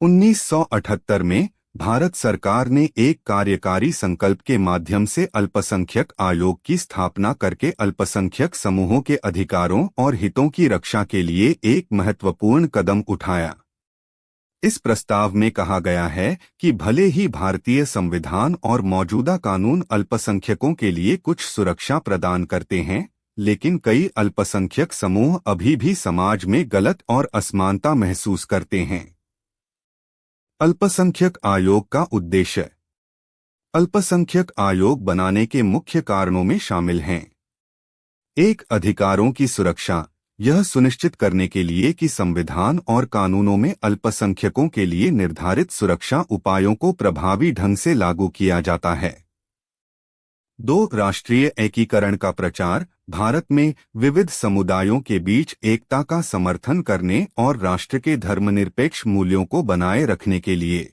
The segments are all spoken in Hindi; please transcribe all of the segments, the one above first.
1978 में भारत सरकार ने एक कार्यकारी संकल्प के माध्यम से अल्पसंख्यक आयोग की स्थापना करके अल्पसंख्यक समूहों के अधिकारों और हितों की रक्षा के लिए एक महत्वपूर्ण कदम उठाया। इस प्रस्ताव में कहा गया है कि भले ही भारतीय संविधान और मौजूदा कानून अल्पसंख्यकों के लिए कुछ सुरक्षा प्रदान करते हैं, लेकिन कई अल्पसंख्यक समूह अभी भी समाज में गलत और असमानता महसूस करते हैं। अल्पसंख्यक आयोग का उद्देश्य। अल्पसंख्यक आयोग बनाने के मुख्य कारणों में शामिल हैं: 1. अधिकारों की सुरक्षा। यह सुनिश्चित करने के लिए कि संविधान और कानूनों में अल्पसंख्यकों के लिए निर्धारित सुरक्षा उपायों को प्रभावी ढंग से लागू किया जाता है। 2. राष्ट्रीय एकीकरण का प्रचार। भारत में विविध समुदायों के बीच एकता का समर्थन करने और राष्ट्र के धर्मनिरपेक्ष मूल्यों को बनाए रखने के लिए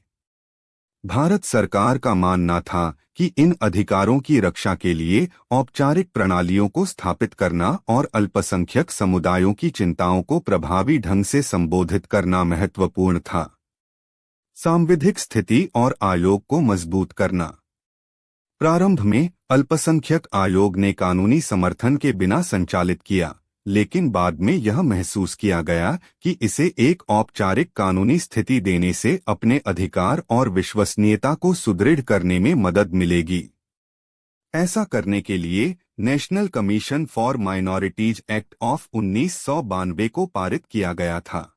भारत सरकार का मानना था कि इन अधिकारों की रक्षा के लिए औपचारिक प्रणालियों को स्थापित करना और अल्पसंख्यक समुदायों की चिंताओं को प्रभावी ढंग से संबोधित करना महत्वपूर्ण था। सांविधिक स्थिति और आयोग को मजबूत करना। प्रारंभ में अल्पसंख्यक आयोग ने कानूनी समर्थन के बिना संचालित किया, लेकिन बाद में यह महसूस किया गया कि इसे एक औपचारिक कानूनी स्थिति देने से अपने अधिकार और विश्वसनीयता को सुदृढ़ करने में मदद मिलेगी। ऐसा करने के लिए national commission for minorities act of 1992 को पारित किया गया था।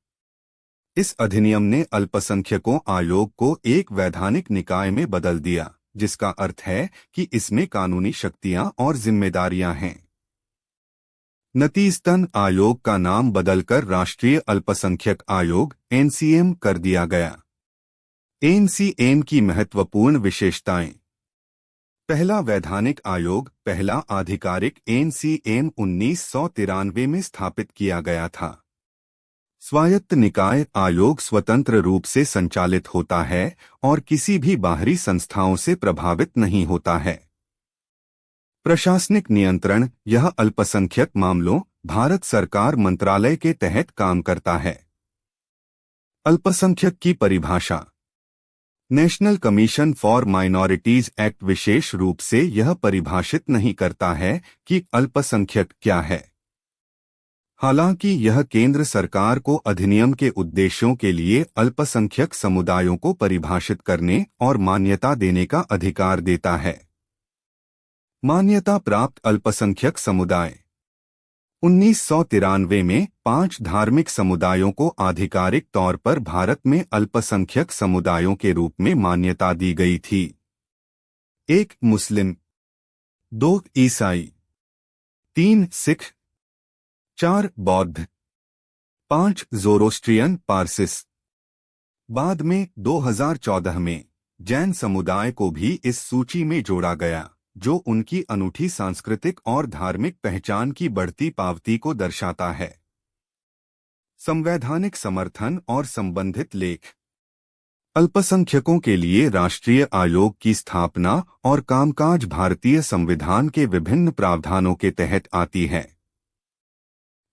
इस अधिनियम ने अल्पसंख्यकों आयोग को एक वैधानिक निकाय में बदल दिया, जिसका अर्थ है कि इसमें कानूनी शक्तियां और जिम्मेदारियां हैं। नतीजतन आयोग का नाम बदलकर राष्ट्रीय अल्पसंख्यक आयोग (NCM) कर दिया गया। NCM की महत्वपूर्ण विशेषताएं। पहला वैधानिक आयोग। पहला आधिकारिक NCM 1993 में स्थापित किया गया था। स्वायत्त निकाय आयोग स्वतंत्र रूप से संचालित होता है और किसी भी बाहरी संस्थाओं से प्रभावित नहीं होता है। प्रशासनिक नियंत्रण। यह अल्पसंख्यक मामलों भारत सरकार मंत्रालय के तहत काम करता है। अल्पसंख्यक की परिभाषा। National commission for minorities act विशेष रूप से यह परिभाषित नहीं करता है कि अल्पसंख्यक क्या है। हालांकि यह केंद्र सरकार को अधिनियम के उद्देश्यों के लिए अल्पसंख्यक समुदायों को परिभाषित करने और मान्यता देने का अधिकार देता है। मान्यता प्राप्त अल्पसंख्यक समुदाय। 1993 में 5 धार्मिक समुदायों को आधिकारिक तौर पर भारत में अल्पसंख्यक समुदायों के रूप में मान्यता दी गई थी। 1 मुस्लिम, 2 ईसाई, 3 सिख, 4 बौद्ध, 5 ज़ोरोस्ट्रियन पारसिस। बाद में 2014 में जैन समुदाय को भी इस सूची में जोड़ा गया, जो उनकी अनूठी सांस्कृतिक और धार्मिक पहचान की बढ़ती पावती को दर्शाता है। संवैधानिक समर्थन और संबंधित लेख। अल्पसंख्यकों के लिए राष्ट्रीय आयोग की स्थापना और कामकाज भारतीय संविधान के विभिन्न प्रावधानों के तहत आती है।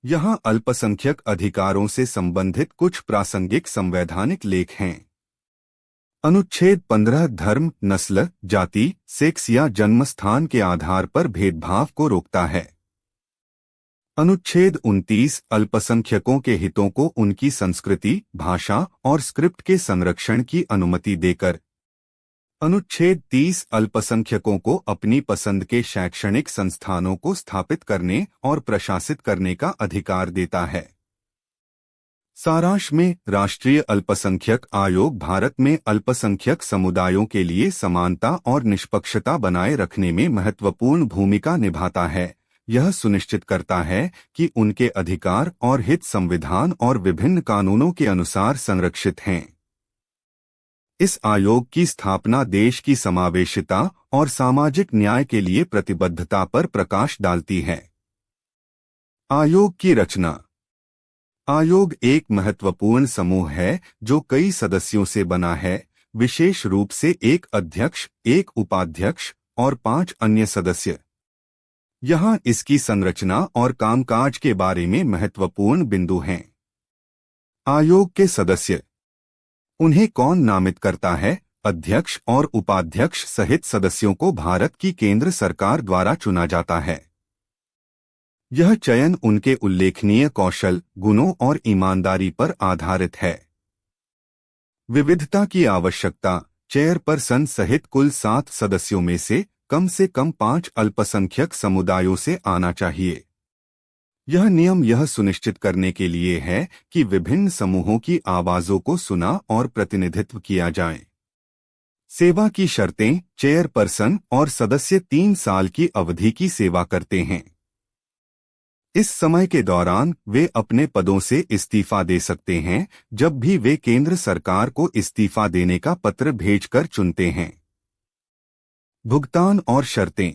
यहाँ अल्पसंख्यक अधिकारों से संबंधित कुछ प्रासंगिक संवैधानिक लेख हैं। अनुच्छेद 15 धर्म, नस्ल, जाति, सेक्स या जन्मस्थान के आधार पर भेदभाव को रोकता है। अनुच्छेद 29 अल्पसंख्यकों के हितों को उनकी संस्कृति, भाषा और स्क्रिप्ट के संरक्षण की अनुमति देकर। अनुच्छेद 30 अल्पसंख्यकों को अपनी पसंद के शैक्षणिक संस्थानों को स्थापित करने और प्रशासित करने का अधिकार देता है। सारांश में, राष्ट्रीय अल्पसंख्यक आयोग भारत में अल्पसंख्यक समुदायों के लिए समानता और निष्पक्षता बनाए रखने में महत्वपूर्ण भूमिका निभाता है। यह सुनिश्चित करता है कि उनके अधिकार और हित संविधान और विभिन्न कानूनों के अनुसार संरक्षित हैं। इस आयोग की स्थापना देश की समावेशिता और सामाजिक न्याय के लिए प्रतिबद्धता पर प्रकाश डालती है। आयोग की रचना। आयोग एक महत्वपूर्ण समूह है जो कई सदस्यों से बना है, विशेष रूप से एक अध्यक्ष, एक उपाध्यक्ष और 5 अन्य सदस्य। यहाँ इसकी संरचना और कामकाज के बारे में महत्वपूर्ण बिंदु हैं। आयोग के सदस्य। उन्हें कौन नामित करता है? अध्यक्ष और उपाध्यक्ष सहित सदस्यों को भारत की केंद्र सरकार द्वारा चुना जाता है। यह चयन उनके उल्लेखनीय कौशल, गुणों और ईमानदारी पर आधारित है। विविधता की आवश्यकता। चेयरपर्सन सहित कुल 7 सदस्यों में से कम 5 अल्पसंख्यक समुदायों से आना चाहिए। यह नियम यह सुनिश्चित करने के लिए है कि विभिन्न समूहों की आवाजों को सुना और प्रतिनिधित्व किया जाए। सेवा की शर्तें। चेयरपर्सन और सदस्य 3 साल की अवधि की सेवा करते हैं। इस समय के दौरान वे अपने पदों से इस्तीफा दे सकते हैं जब भी वे केंद्र सरकार को इस्तीफा देने का पत्र भेजकर चुनते हैं। भुगतान और शर्तें।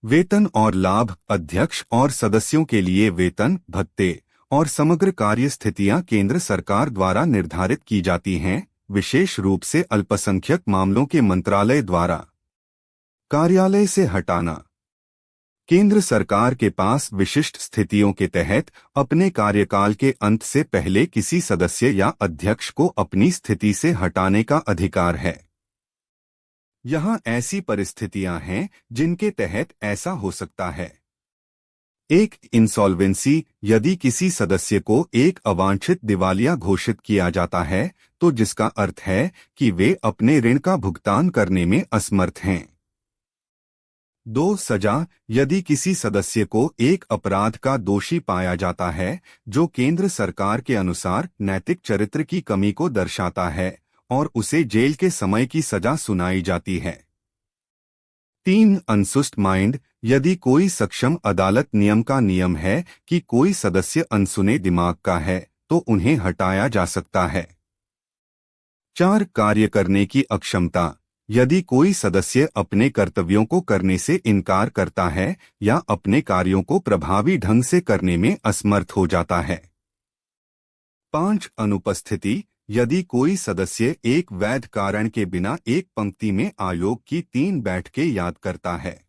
वेतन और लाभ। अध्यक्ष और सदस्यों के लिए वेतन, भत्ते और समग्र कार्य स्थितियां केंद्र सरकार द्वारा निर्धारित की जाती हैं, विशेष रूप से अल्पसंख्यक मामलों के मंत्रालय द्वारा। कार्यालय से हटाना। केंद्र सरकार के पास विशिष्ट स्थितियों के तहत अपने कार्यकाल के अंत से पहले किसी सदस्य या अध्यक्ष को अपनी स्थिति से हटाने का अधिकार है। यहाँ ऐसी परिस्थितियां हैं जिनके तहत ऐसा हो सकता है। 1. इंसॉल्वेंसी। यदि किसी सदस्य को एक अवांछित दिवालिया घोषित किया जाता है तो जिसका अर्थ है कि वे अपने ऋण का भुगतान करने में असमर्थ हैं। 2. सजा। यदि किसी सदस्य को एक अपराध का दोषी पाया जाता है जो केंद्र सरकार के अनुसार नैतिक चरित्र की कमी को दर्शाता है और उसे जेल के समय की सजा सुनाई जाती है। 3. अनसुस्ट माइंड। यदि कोई सक्षम अदालत नियम का नियम है कि कोई सदस्य अनसुने दिमाग का है तो उन्हें हटाया जा सकता है। 4. कार्य करने की अक्षमता। यदि कोई सदस्य अपने कर्तव्यों को करने से इनकार करता है या अपने कार्यों को प्रभावी ढंग से करने में असमर्थ हो जाता है। 5. अनुपस्थिति। यदि कोई सदस्य एक वैध कारण के बिना एक पंक्ति में आयोग की 3 बैठकें याद करता है।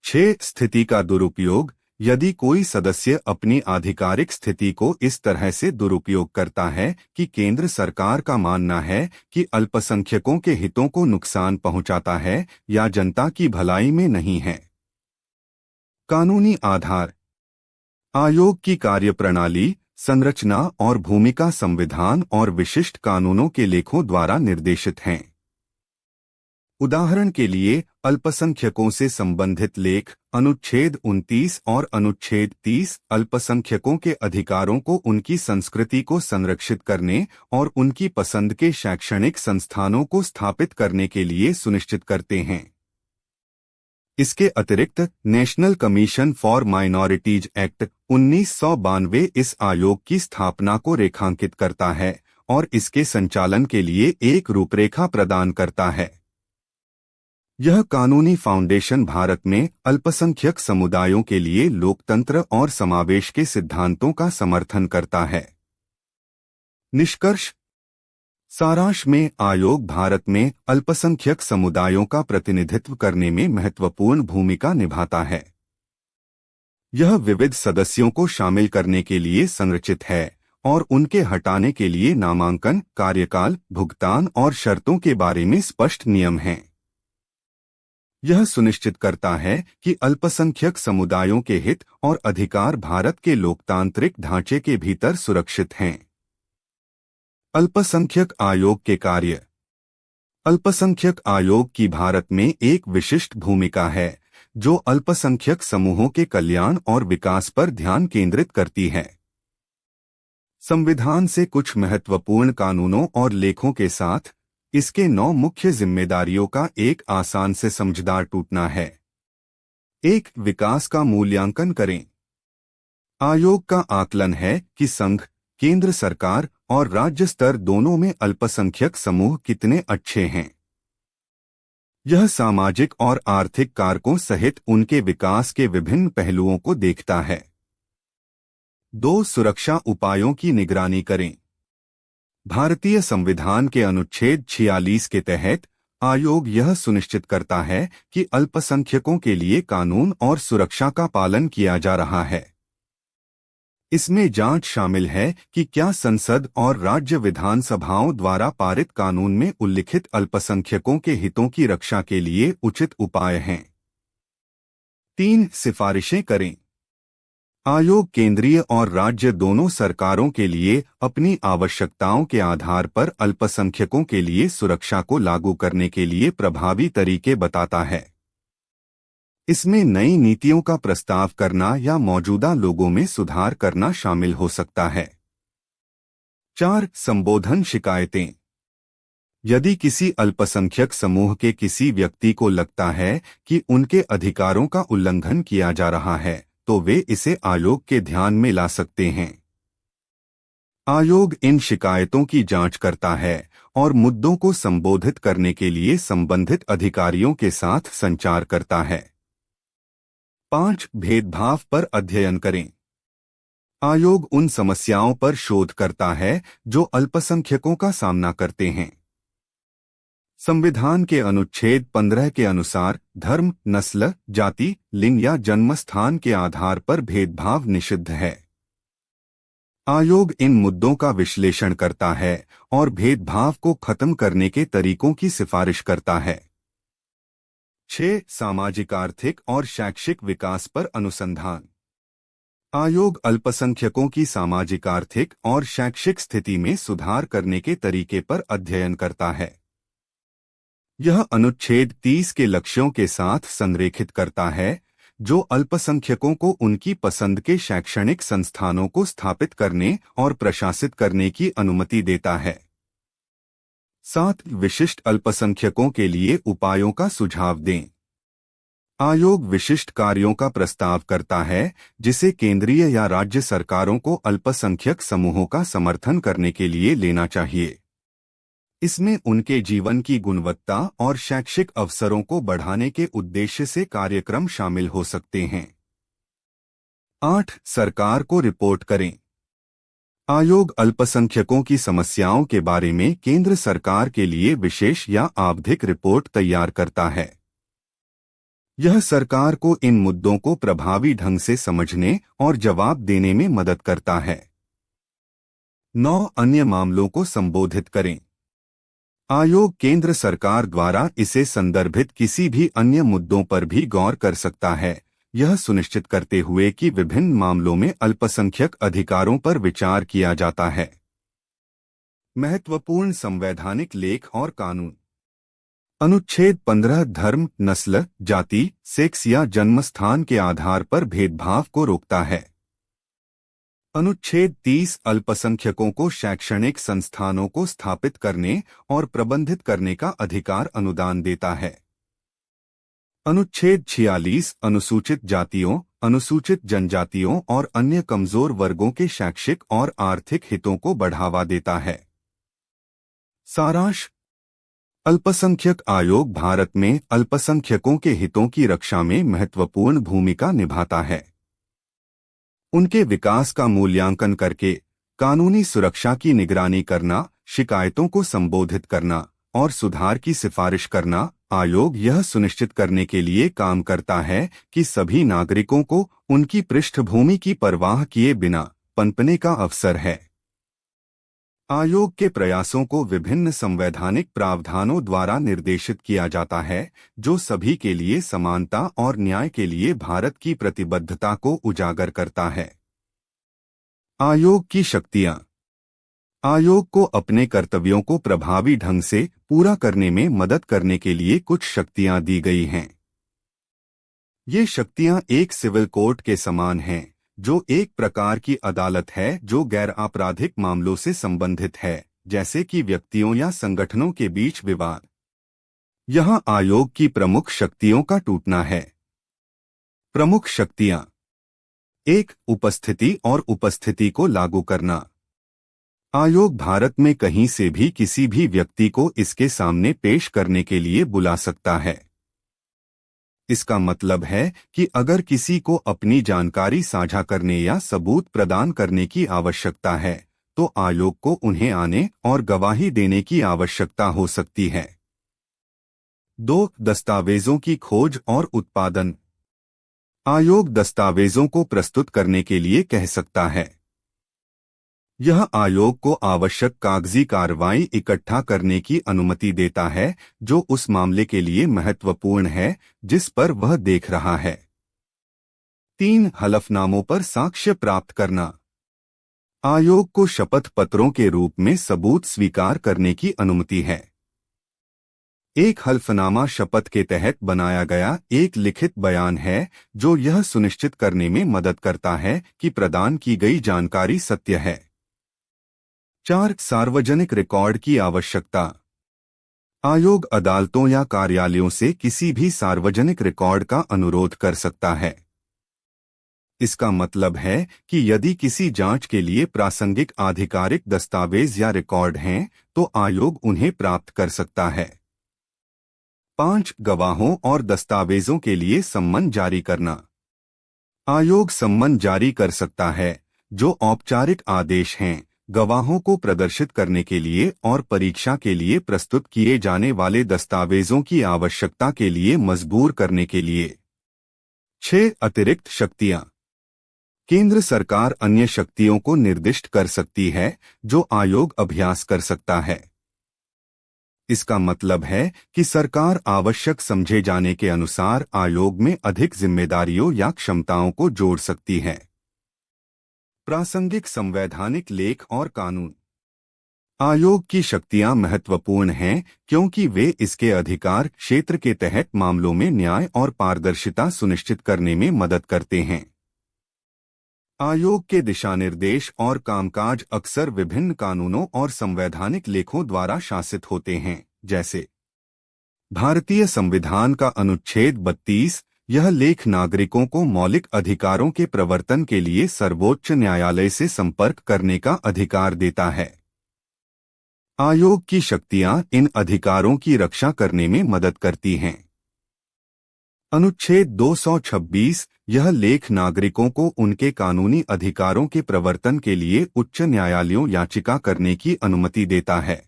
6. स्थिति का दुरुपयोग। यदि कोई सदस्य अपनी आधिकारिक स्थिति को इस तरह से दुरुपयोग करता है कि केंद्र सरकार का मानना है कि अल्पसंख्यकों के हितों को नुकसान पहुंचाता है या जनता की भलाई में नहीं है। कानूनी आधार। आयोग की कार्यप्रणाली, संरचना और भूमिका संविधान और विशिष्ट कानूनों के लेखों द्वारा निर्देशित हैं। उदाहरण के लिए अल्पसंख्यकों से संबंधित लेख अनुच्छेद 29 और अनुच्छेद 30 अल्पसंख्यकों के अधिकारों को उनकी संस्कृति को संरक्षित करने और उनकी पसंद के शैक्षणिक संस्थानों को स्थापित करने के लिए सुनिश्चित करते हैं। इसके अतिरिक्त national commission for minorities act 1992 इस आयोग की स्थापना को रेखांकित करता है और इसके संचालन के लिए एक रूपरेखा प्रदान करता है। यह कानूनी फाउंडेशन भारत में अल्पसंख्यक समुदायों के लिए लोकतंत्र और समावेश के सिद्धांतों का समर्थन करता है। निष्कर्ष। सारांश में आयोग भारत में अल्पसंख्यक समुदायों का प्रतिनिधित्व करने में महत्वपूर्ण भूमिका निभाता है। यह विविध सदस्यों को शामिल करने के लिए संरचित है और उनके हटाने के लिए नामांकन, कार्यकाल, भुगतान और शर्तों के बारे में स्पष्ट नियम हैं। यह सुनिश्चित करता है कि अल्पसंख्यक समुदायों के हित और अधिकार भारत के लोकतांत्रिक ढांचे के भीतर सुरक्षित हैं। अल्पसंख्यक आयोग के कार्य। अल्पसंख्यक आयोग की भारत में एक विशिष्ट भूमिका है जो अल्पसंख्यक समूहों के कल्याण और विकास पर ध्यान केंद्रित करती है। संविधान से कुछ महत्वपूर्ण कानूनों और लेखों के साथ इसके 9 मुख्य जिम्मेदारियों का एक आसान से समझदार टूटना है। 1. विकास का मूल्यांकन करें। आयोग का आकलन है कि संघ, केंद्र सरकार और राज्य स्तर दोनों में अल्पसंख्यक समूह कितने अच्छे हैं। यह सामाजिक और आर्थिक कारकों सहित उनके विकास के विभिन्न पहलुओं को देखता है। 2. सुरक्षा उपायों की निगरानी करें। भारतीय संविधान के अनुच्छेद 46 के तहत आयोग यह सुनिश्चित करता है कि अल्पसंख्यकों के लिए कानून और सुरक्षा का पालन किया जा रहा है। इसमें जांच शामिल है कि क्या संसद और राज्य विधानसभाओं द्वारा पारित कानून में उल्लिखित अल्पसंख्यकों के हितों की रक्षा के लिए उचित उपाय हैं। 3. सिफारिशें करें। आयोग केंद्रीय और राज्य दोनों सरकारों के लिए अपनी आवश्यकताओं के आधार पर अल्पसंख्यकों के लिए सुरक्षा को लागू करने के लिए प्रभावी तरीके बताता है। इसमें नई नीतियों का प्रस्ताव करना या मौजूदा लोगों में सुधार करना शामिल हो सकता है। 4. संबोधन शिकायतें। यदि किसी अल्पसंख्यक समूह के किसी व्यक्ति को लगता है कि उनके अधिकारों का उल्लंघन किया जा रहा है, तो वे इसे आयोग के ध्यान में ला सकते हैं। आयोग इन शिकायतों की जांच करता है और मुद्दों को संबोधित करने के लिए संबंधित अधिकारियों के साथ संचार करता है। 5. भेदभाव पर अध्ययन करें। आयोग उन समस्याओं पर शोध करता है जो अल्पसंख्यकों का सामना करते हैं। संविधान के अनुच्छेद 15 के अनुसार धर्म, नस्ल, जाति, लिंग या जन्म स्थान के आधार पर भेदभाव निषिद्ध है। आयोग इन मुद्दों का विश्लेषण करता है और भेदभाव को खत्म करने के तरीकों की सिफारिश करता है। 6. सामाजिक, आर्थिक और शैक्षिक विकास पर अनुसंधान। आयोग अल्पसंख्यकों की सामाजिक, आर्थिक और शैक्षिक स्थिति में सुधार करने के तरीके पर अध्ययन करता है। यह अनुच्छेद 30 के लक्ष्यों के साथ संरेखित करता है, जो अल्पसंख्यकों को उनकी पसंद के शैक्षणिक संस्थानों को स्थापित करने और प्रशासित करने की अनुमति देता है। 7. विशिष्ट अल्पसंख्यकों के लिए उपायों का सुझाव दें। आयोग विशिष्ट कार्यों का प्रस्ताव करता है जिसे केंद्रीय या राज्य सरकारों को अल्पसंख्यक समूहों का समर्थन करने के लिए लेना चाहिए। इसमें उनके जीवन की गुणवत्ता और शैक्षिक अवसरों को बढ़ाने के उद्देश्य से कार्यक्रम शामिल हो सकते हैं। 8. सरकार को रिपोर्ट करें। आयोग अल्पसंख्यकों की समस्याओं के बारे में केंद्र सरकार के लिए विशेष या आवधिक रिपोर्ट तैयार करता है। यह सरकार को इन मुद्दों को प्रभावी ढंग से समझने और जवाब देने में मदद करता है। 9. अन्य मामलों को संबोधित करें। आयोग केंद्र सरकार द्वारा इसे संदर्भित किसी भी अन्य मुद्दों पर भी गौर कर सकता है, यह सुनिश्चित करते हुए कि विभिन्न मामलों में अल्पसंख्यक अधिकारों पर विचार किया जाता है। महत्वपूर्ण संवैधानिक लेख और कानून। अनुच्छेद 15 धर्म, नस्ल, जाति, सेक्स या जन्मस्थान के आधार पर भेदभाव को रोकता है। अनुच्छेद 30 अल्पसंख्यकों को शैक्षणिक संस्थानों को स्थापित करने और प्रबंधित करने का अधिकार अनुदान देता है। अनुच्छेद 46 अनुसूचित जातियों, अनुसूचित जनजातियों और अन्य कमजोर वर्गों के शैक्षिक और आर्थिक हितों को बढ़ावा देता है। सारांश। अल्पसंख्यक आयोग भारत में अल्पसंख्यकों के हितों की रक्षा में महत्वपूर्ण भूमिका निभाता है। उनके विकास का मूल्यांकन करके कानूनी सुरक्षा की निगरानी करना, शिकायतों को संबोधित करना और सुधार की सिफारिश करना, आयोग यह सुनिश्चित करने के लिए काम करता है कि सभी नागरिकों को उनकी पृष्ठभूमि की परवाह किए बिना पनपने का अवसर है। आयोग के प्रयासों को विभिन्न संवैधानिक प्रावधानों द्वारा निर्देशित किया जाता है, जो सभी के लिए समानता और न्याय के लिए भारत की प्रतिबद्धता को उजागर करता है। आयोग की शक्तियां। आयोग को अपने कर्तव्यों को प्रभावी ढंग से पूरा करने में मदद करने के लिए कुछ शक्तियां दी गई हैं। ये शक्तियां एक सिविल कोर्ट के समान हैं, जो एक प्रकार की अदालत है जो गैर आपराधिक मामलों से संबंधित है, जैसे कि व्यक्तियों या संगठनों के बीच विवाद। यहां आयोग की प्रमुख शक्तियों का टूटना है। प्रमुख शक्तियां। 1. उपस्थिति और उपस्थिति को लागू करना। आयोग भारत में कहीं से भी किसी भी व्यक्ति को इसके सामने पेश करने के लिए बुला सकता है। इसका मतलब है कि अगर किसी को अपनी जानकारी साझा करने या सबूत प्रदान करने की आवश्यकता है, तो आयोग को उन्हें आने और गवाही देने की आवश्यकता हो सकती है। 2. दस्तावेजों की खोज और उत्पादन। आयोग दस्तावेजों को प्रस्तुत करने के लिए कह सकता है। यह आयोग को आवश्यक कागजी कार्रवाई इकट्ठा करने की अनुमति देता है जो उस मामले के लिए महत्वपूर्ण है जिस पर वह देख रहा है। 3 हलफनामों पर साक्ष्य प्राप्त करना। आयोग को शपथ पत्रों के रूप में सबूत स्वीकार करने की अनुमति है। एक हल्फनामा शपथ के तहत बनाया गया एक लिखित बयान है जो यह सुनिश्चित करने में मदद करता है कि प्रदान की गई जानकारी सत्य है। 4 सार्वजनिक रिकॉर्ड की आवश्यकता। आयोग अदालतों या कार्यालयों से किसी भी सार्वजनिक रिकॉर्ड का अनुरोध कर सकता है। इसका मतलब है कि यदि किसी जांच के लिए प्रासंगिक आधिकारिक दस्तावेज या रिकॉर्ड हैं, तो आयोग उन्हें प्राप्त कर सकता है। 5 गवाहों और दस्तावेजों के लिए सम्मन जारी करना। आयोग सम्मन जारी कर सकता है जो औपचारिक आदेश हैं गवाहों को प्रदर्शित करने के लिए और परीक्षा के लिए प्रस्तुत किए जाने वाले दस्तावेजों की आवश्यकता के लिए मजबूर करने के लिए। 6 अतिरिक्त शक्तियां। केंद्र सरकार अन्य शक्तियों को निर्दिष्ट कर सकती है जो आयोग अभ्यास कर सकता है। इसका मतलब है कि सरकार आवश्यक समझे जाने के अनुसार आयोग में अधिक जिम्मेदारियों या क्षमताओं को जोड़ सकती है। प्रासंगिक संवैधानिक लेख और कानून। आयोग की शक्तियां महत्वपूर्ण हैं क्योंकि वे इसके अधिकार क्षेत्र के तहत मामलों में न्याय और पारदर्शिता सुनिश्चित करने में मदद करते हैं। आयोग के दिशानिर्देश और कामकाज अक्सर विभिन्न कानूनों और संवैधानिक लेखों द्वारा शासित होते हैं, जैसे भारतीय संविधान का अनुच्छेद 32। यह लेख नागरिकों को मौलिक अधिकारों के प्रवर्तन के लिए सर्वोच्च न्यायालय से संपर्क करने का अधिकार देता है। आयोग की शक्तियां इन अधिकारों की रक्षा करने में मदद करती हैं। अनुच्छेद 226। यह लेख नागरिकों को उनके कानूनी अधिकारों के प्रवर्तन के लिए उच्च न्यायालयों याचिका करने की अनुमति देता है।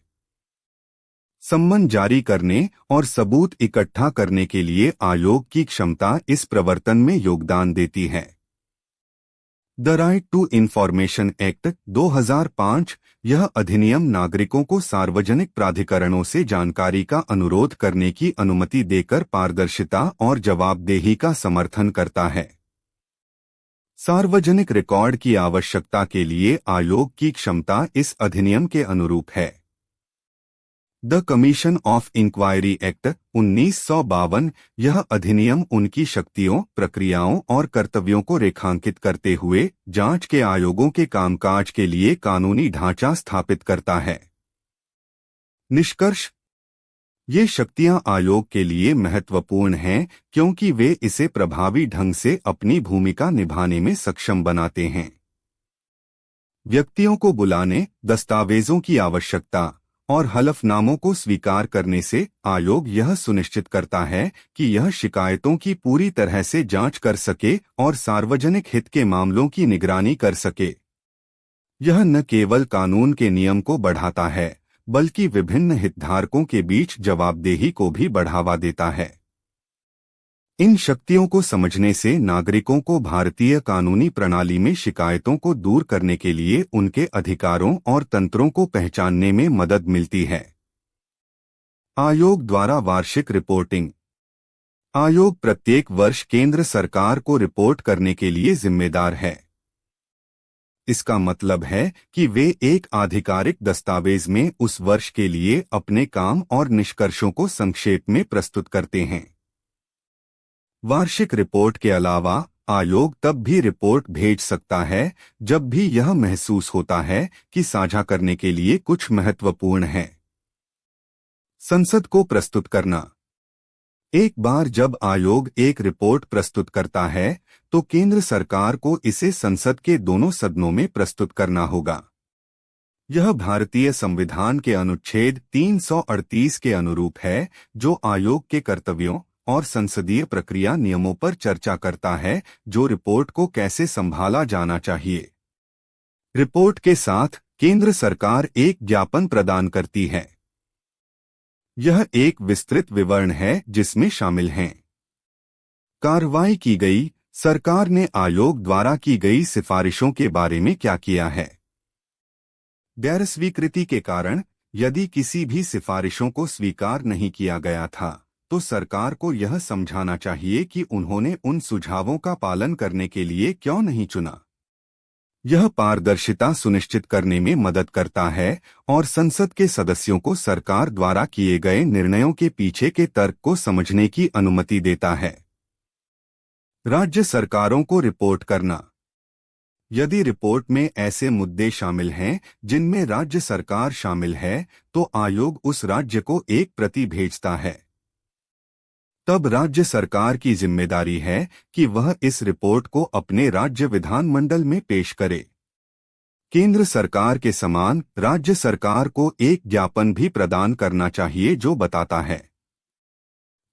सम्मन जारी करने और सबूत इकट्ठा करने के लिए आयोग की क्षमता इस प्रवर्तन में योगदान देती है। The right to information act 2005। यह अधिनियम नागरिकों को सार्वजनिक प्राधिकरणों से जानकारी का अनुरोध करने की अनुमति देकर पारदर्शिता और जवाबदेही का समर्थन करता है। सार्वजनिक रिकॉर्ड की आवश्यकता के लिए आयोग की क्षमता इस अधिनियम के अनुरूप है। The commission of inquiry act 1952। यह अधिनियम उनकी शक्तियों, प्रक्रियाओं और कर्तव्यों को रेखांकित करते हुए जांच के आयोगों के कामकाज के लिए कानूनी ढांचा स्थापित करता है। निष्कर्ष। ये शक्तियां आयोग के लिए महत्वपूर्ण हैं क्योंकि वे इसे प्रभावी ढंग से अपनी भूमिका निभाने में सक्षम बनाते हैं। व्यक्तियों को बुलाने, दस्तावेजों की आवश्यकता और हलफनामों को स्वीकार करने से आयोग यह सुनिश्चित करता है कि यह शिकायतों की पूरी तरह से जांच कर सके और सार्वजनिक हित के मामलों की निगरानी कर सके। यह न केवल कानून के नियम को बढ़ाता है बल्कि विभिन्न हितधारकों के बीच जवाबदेही को भी बढ़ावा देता है। इन शक्तियों को समझने से नागरिकों को भारतीय कानूनी प्रणाली में शिकायतों को दूर करने के लिए उनके अधिकारों और तंत्रों को पहचानने में मदद मिलती है। आयोग द्वारा वार्षिक रिपोर्टिंग। आयोग प्रत्येक वर्ष केंद्र सरकार को रिपोर्ट करने के लिए जिम्मेदार है। इसका मतलब है कि वे एक आधिकारिक दस्तावेज में उस वर्ष के लिए अपने काम और निष्कर्षों को संक्षेप में प्रस्तुत करते हैं। वार्षिक रिपोर्ट के अलावा आयोग तब भी रिपोर्ट भेज सकता है जब भी यह महसूस होता है कि साझा करने के लिए कुछ महत्वपूर्ण है। संसद को प्रस्तुत करना। एक बार जब आयोग एक रिपोर्ट प्रस्तुत करता है तो केंद्र सरकार को इसे संसद के दोनों सदनों में प्रस्तुत करना होगा। यह भारतीय संविधान के अनुच्छेद 338 के अनुरूप है जो आयोग के कर्तव्यों और संसदीय प्रक्रिया नियमों पर चर्चा करता है जो रिपोर्ट को कैसे संभाला जाना चाहिए। रिपोर्ट के साथ केंद्र सरकार एक ज्ञापन प्रदान करती है। यह एक विस्तृत विवरण है जिसमें शामिल हैं कार्रवाई की गई, सरकार ने आयोग द्वारा की गई सिफारिशों के बारे में क्या किया है, गैर स्वीकृति के कारण यदि किसी भी सिफारिशों को स्वीकार नहीं किया गया था, तो सरकार को यह समझाना चाहिए कि उन्होंने उन सुझावों का पालन करने के लिए क्यों नहीं चुना। यह पारदर्शिता सुनिश्चित करने में मदद करता है और संसद के सदस्यों को सरकार द्वारा किए गए निर्णयों के पीछे के तर्क को समझने की अनुमति देता है। राज्य सरकारों को रिपोर्ट करना। यदि रिपोर्ट में ऐसे मुद्दे शामिल हैं जिनमें राज्य सरकार शामिल है, तो आयोग उस राज्य को एक प्रति भेजता है। तब राज्य सरकार की जिम्मेदारी है कि वह इस रिपोर्ट को अपने राज्य विधानमंडल में पेश करे। केंद्र सरकार के समान राज्य सरकार को एक ज्ञापन भी प्रदान करना चाहिए जो बताता है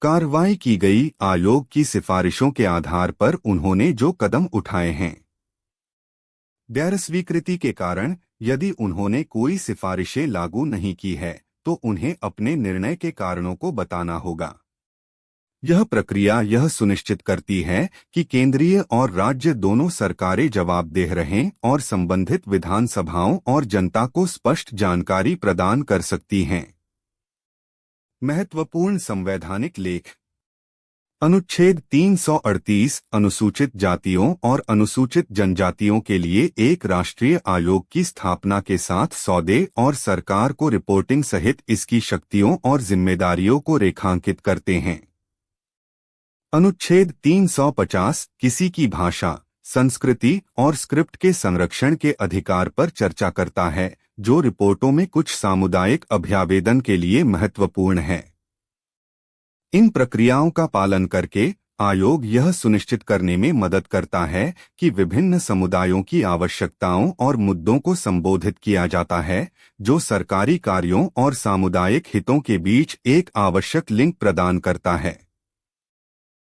कार्रवाई की गई आयोग की सिफारिशों के आधार पर उन्होंने जो कदम उठाए हैं। गैर स्वीकृति के कारण यदि उन्होंने कोई सिफारिशें लागू नहीं की है, तो उन्हें अपने निर्णय के कारणों को बताना होगा। यह प्रक्रिया यह सुनिश्चित करती है कि केंद्रीय और राज्य दोनों सरकारें जवाबदेह रहें और संबंधित विधानसभाओं और जनता को स्पष्ट जानकारी प्रदान कर सकती हैं। महत्वपूर्ण संवैधानिक लेख। अनुच्छेद 338 अनुसूचित जातियों और अनुसूचित जनजातियों के लिए एक राष्ट्रीय आयोग की स्थापना के साथ सौदे और सरकार को रिपोर्टिंग सहित इसकी शक्तियों और जिम्मेदारियों को रेखांकित करते हैं। अनुच्छेद 350 किसी की भाषा, संस्कृति और स्क्रिप्ट के संरक्षण के अधिकार पर चर्चा करता है, जो रिपोर्टों में कुछ सामुदायिक अभ्यावेदन के लिए महत्वपूर्ण है। इन प्रक्रियाओं का पालन करके आयोग यह सुनिश्चित करने में मदद करता है कि विभिन्न समुदायों की आवश्यकताओं और मुद्दों को संबोधित किया जाता है, जो सरकारी कार्यों और सामुदायिक हितों के बीच एक आवश्यक लिंक प्रदान करता है।